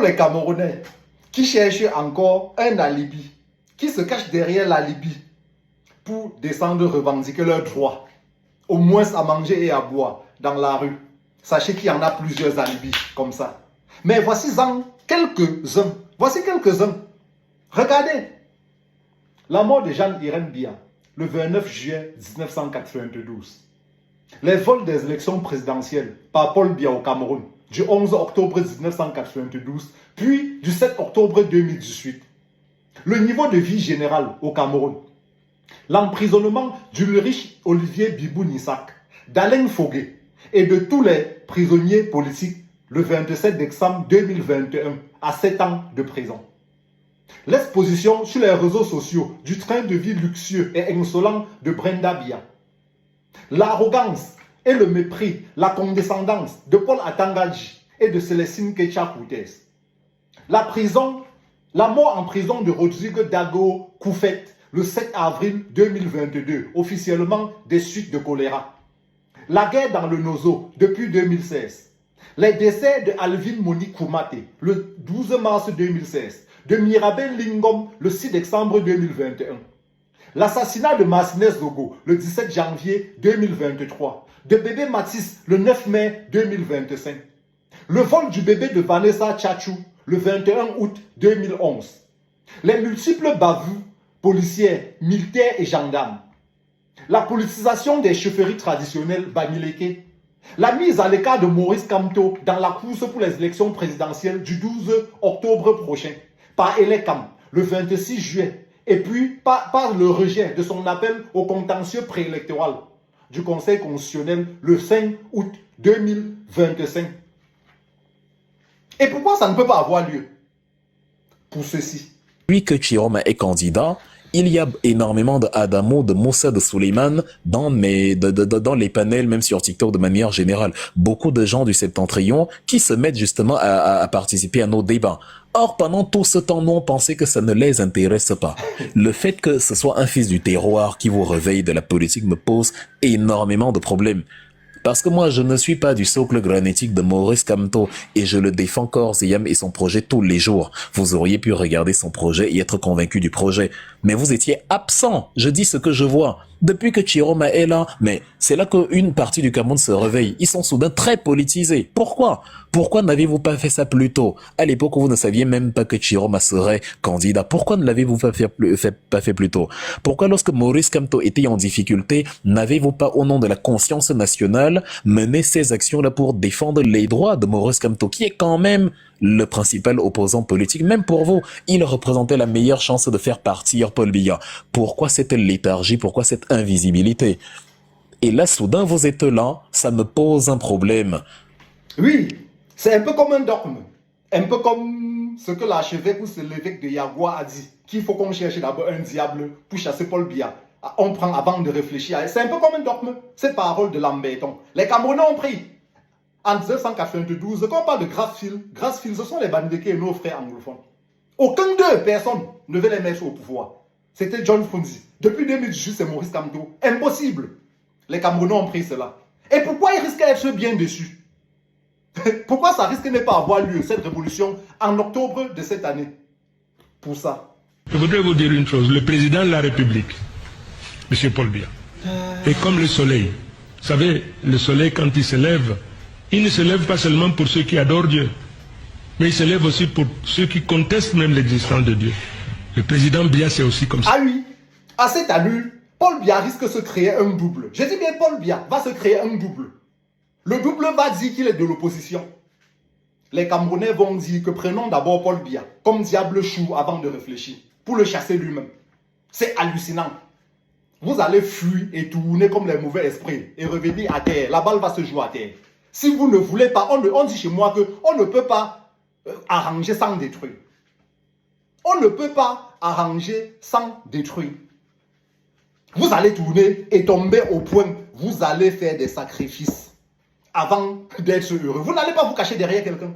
les Camerounais qui cherchent encore un alibi, qui se cachent derrière l'alibi pour descendre revendiquer leurs droits, au moins à manger et à boire dans la rue. Sachez qu'il y en a plusieurs alibis comme ça. Mais voici-en quelques-uns. Voici quelques-uns. Regardez. La mort de Jeanne-Irène Bia, le 29 juillet 1992. Les vols des élections présidentielles par Paul Biya au Cameroun, du 11 octobre 1992, puis du 7 octobre 2018. Le niveau de vie général au Cameroun. L'emprisonnement d'Ulrich Olivier Bibou Nissak, d'Alain Fogué et de tous les prisonniers politiques le 27 décembre 2021 à 7 ans de prison. L'exposition sur les réseaux sociaux du train de vie luxueux et insolent de Brenda Biya. L'arrogance et le mépris, la condescendance de Paul Atangadji et de Célestine Ketia-Koutès. La mort en prison de Rodrigue Dago Koufet le 7 avril 2022, officiellement des suites de choléra. La guerre dans le Nozo depuis 2016. Les décès de Alvin Monique Koumate le 12 mars 2016, de Mirabel Lingom le 6 décembre 2021. L'assassinat de Marcinez Zogo le 17 janvier 2023, de bébé Matisse le 9 mai 2025. Le vol du bébé de Vanessa Tchatchou le 21 août 2011. Les multiples bavures policières, militaires et gendarmes. La politisation des chaufferies traditionnelles Bamileke. La mise à l'écart de Maurice Kamto dans la course pour les élections présidentielles du 12 octobre prochain par Elekam le 26 juillet et puis par le rejet de son appel au contentieux préélectoral du Conseil constitutionnel le 5 août 2025. Et pourquoi ça ne peut pas avoir lieu? Pour ceci. Depuis que Chiroma est candidat, il y a énormément d'Adamo, de Moussa, de Suleiman dans les panels, même sur TikTok de manière générale. Beaucoup de gens du Septentrion qui se mettent justement à participer à nos débats. Or, pendant tout ce temps, nous, on pensait que ça ne les intéresse pas. Le fait que ce soit un fils du terroir qui vous réveille de la politique me pose énormément de problèmes. Parce que moi, je ne suis pas du socle granitique de Maurice Kamto et je le défends corps et âme et son projet tous les jours. Vous auriez pu regarder son projet et être convaincu du projet. Mais vous étiez absent. Je dis ce que je vois. Depuis que Chiroma est là, mais c'est là qu'une partie du Cameroun se réveille. Ils sont soudain très politisés. Pourquoi? Pourquoi n'avez-vous pas fait ça plus tôt? À l'époque où vous ne saviez même pas que Chiroma serait candidat. Pourquoi ne l'avez-vous pas fait plus tôt? Pourquoi lorsque Maurice Kamto était en difficulté, n'avez-vous pas au nom de la conscience nationale mené ces actions-là pour défendre les droits de Maurice Kamto, qui est quand même le principal opposant politique, même pour vous, il représentait la meilleure chance de faire partir Paul Biya. Pourquoi cette léthargie? Pourquoi cette invisibilité? Et là, soudain, vous êtes là, ça me pose un problème. Oui, c'est un peu comme un dogme. Un peu comme ce que l'archevêque ou l'évêque de Yagua a dit, qu'il faut qu'on cherche d'abord un diable pour chasser Paul Biya. On prend avant de réfléchir. C'est un peu comme un dogme. Ces paroles de Lambéton. Les Camerounais ont pris. En 1992, quand on parle de Grassfield, ce sont les Bandeke et nos frères anglophones. Aucun d'eux, personne, ne veut les mettre au pouvoir. C'était John Funzi. Depuis 2018, c'est Maurice Kamto. Impossible. Les Camerounais ont pris cela. Et pourquoi ils risquent d'être bien déçus? Pourquoi ça risque de ne pas avoir lieu, cette révolution, en octobre de cette année? Pour ça. Je voudrais vous dire une chose. Le président de la République, M. Paul Biya, est comme le soleil. Vous savez, le soleil, quand il se lève, il ne se lève pas seulement pour ceux qui adorent Dieu, mais il se lève aussi pour ceux qui contestent même l'existence de Dieu. Le président Biya, c'est aussi comme ça. Ah oui, à cette allure, Paul Biya risque de se créer un double. Je dis bien Paul Biya va se créer un double. Le double va dire qu'il est de l'opposition. Les Camerounais vont dire que prenons d'abord Paul Biya comme diable chou avant de réfléchir, pour le chasser lui-même. C'est hallucinant. Vous allez fuir et tourner comme les mauvais esprits et revenir à terre. La balle va se jouer à terre. Si vous ne voulez pas, on dit chez moi qu'on ne peut pas arranger sans détruire. On ne peut pas arranger sans détruire. Vous allez tourner et tomber au point. Vous allez faire des sacrifices avant d'être heureux. Vous n'allez pas vous cacher derrière quelqu'un.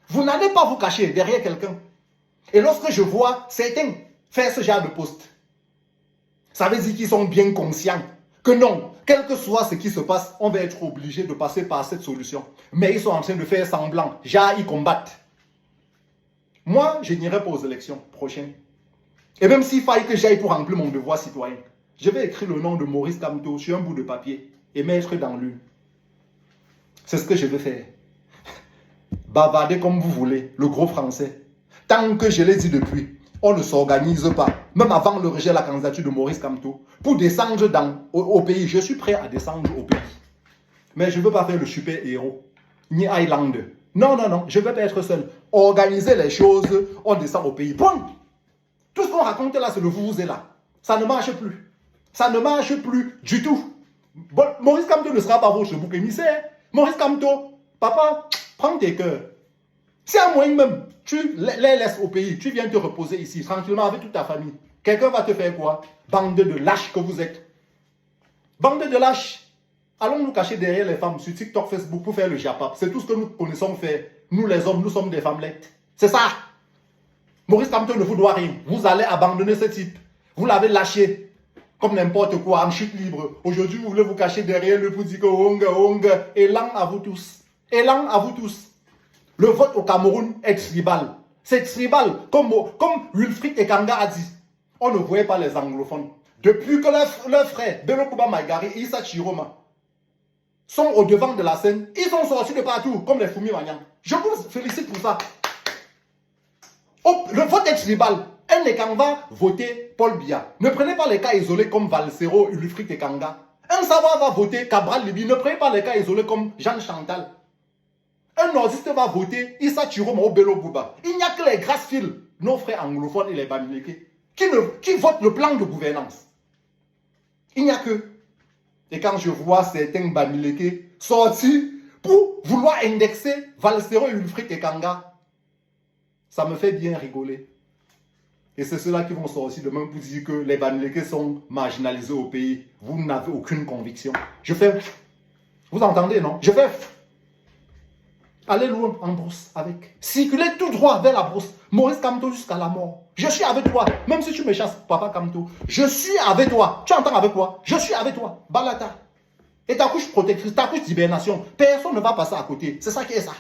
Vous n'allez pas vous cacher derrière quelqu'un. Et lorsque je vois certains faire ce genre de poste, ça veut dire qu'ils sont bien conscients que non, quel que soit ce qui se passe, on va être obligé de passer par cette solution. Mais ils sont en train de faire semblant. Genre, ils combattent. Moi, je n'irai pas aux élections prochaines. Et même s'il faille que j'aille pour remplir mon devoir citoyen, je vais écrire le nom de Maurice Kamto sur un bout de papier et mettre dans l'une. C'est ce que je vais faire. Bavarder comme vous voulez, le gros français. Tant que je l'ai dit depuis, on ne s'organise pas, même avant le rejet de la candidature de Maurice Kamto, pour descendre au pays. Je suis prêt à descendre au pays. Mais je ne veux pas faire le super héros, ni Highland. Non, non, non, je ne veux pas être seul. Organiser les choses, on descend au pays. Point. Tout ce qu'on raconte là, c'est le vous et là. Ça ne marche plus. Ça ne marche plus du tout. Bon, Maurice Kamto ne sera pas votre bouc émissaire. Maurice Kamto, papa, prends tes cœurs. Si à moyen même, tu les laisses au pays, tu viens te reposer ici, tranquillement avec toute ta famille. Quelqu'un va te faire quoi? Bande de lâches que vous êtes. Bande de lâches. Allons nous cacher derrière les femmes sur TikTok, Facebook pour faire le japap. C'est tout ce que nous connaissons faire. Nous les hommes, nous sommes des femmelettes. C'est ça. Maurice Kamto ne vous doit rien. Vous allez abandonner ce type. Vous l'avez lâché. Comme n'importe quoi, en chute libre. Aujourd'hui, vous voulez vous cacher derrière le petit Ong. Élan à vous tous. Élan à vous tous. Le vote au Cameroun est tribal. C'est tribal. Comme Wilfried Ekanga a dit. On ne voyait pas les anglophones. Depuis que leurs frères, Bello Kuba Maïgari et Issa Chiroma, sont au devant de la scène, ils sont sortis de partout, comme les Foumi Magnang. Je vous félicite pour ça. Oh, le vote est tribal. Un Ekanga va voter Paul Biya. Ne prenez pas les cas isolés comme Valsero, Wilfried Ekanga. Un Sawa va voter Cabral Libi. Ne prenez pas les cas isolés comme Jean Chantal. Un nordiste va voter Issa Chiroma ou Bello Bouba. Il n'y a que les Grassfield, nos frères anglophones et les Bamileke, qui votent le plan de gouvernance. Il n'y a que. Et quand je vois certains Bamileke sortir pour vouloir indexer Valsero et Wilfried Ekanga, ça me fait bien rigoler. Et c'est ceux-là qui vont sortir demain pour dire que les Bamileke sont marginalisés au pays. Vous n'avez aucune conviction. Je fais. Vous entendez, non? Je fais. Allez loin en brousse avec. Circulez tout droit vers la brousse. Maurice Kamto jusqu'à la mort. Je suis avec toi. Même si tu me chasses, papa Kamto. Je suis avec toi. Tu entends avec quoi? Je suis avec toi. Balata. Et ta couche protectrice, ta couche d'hibernation. Personne ne va passer à côté. C'est ça qui est ça.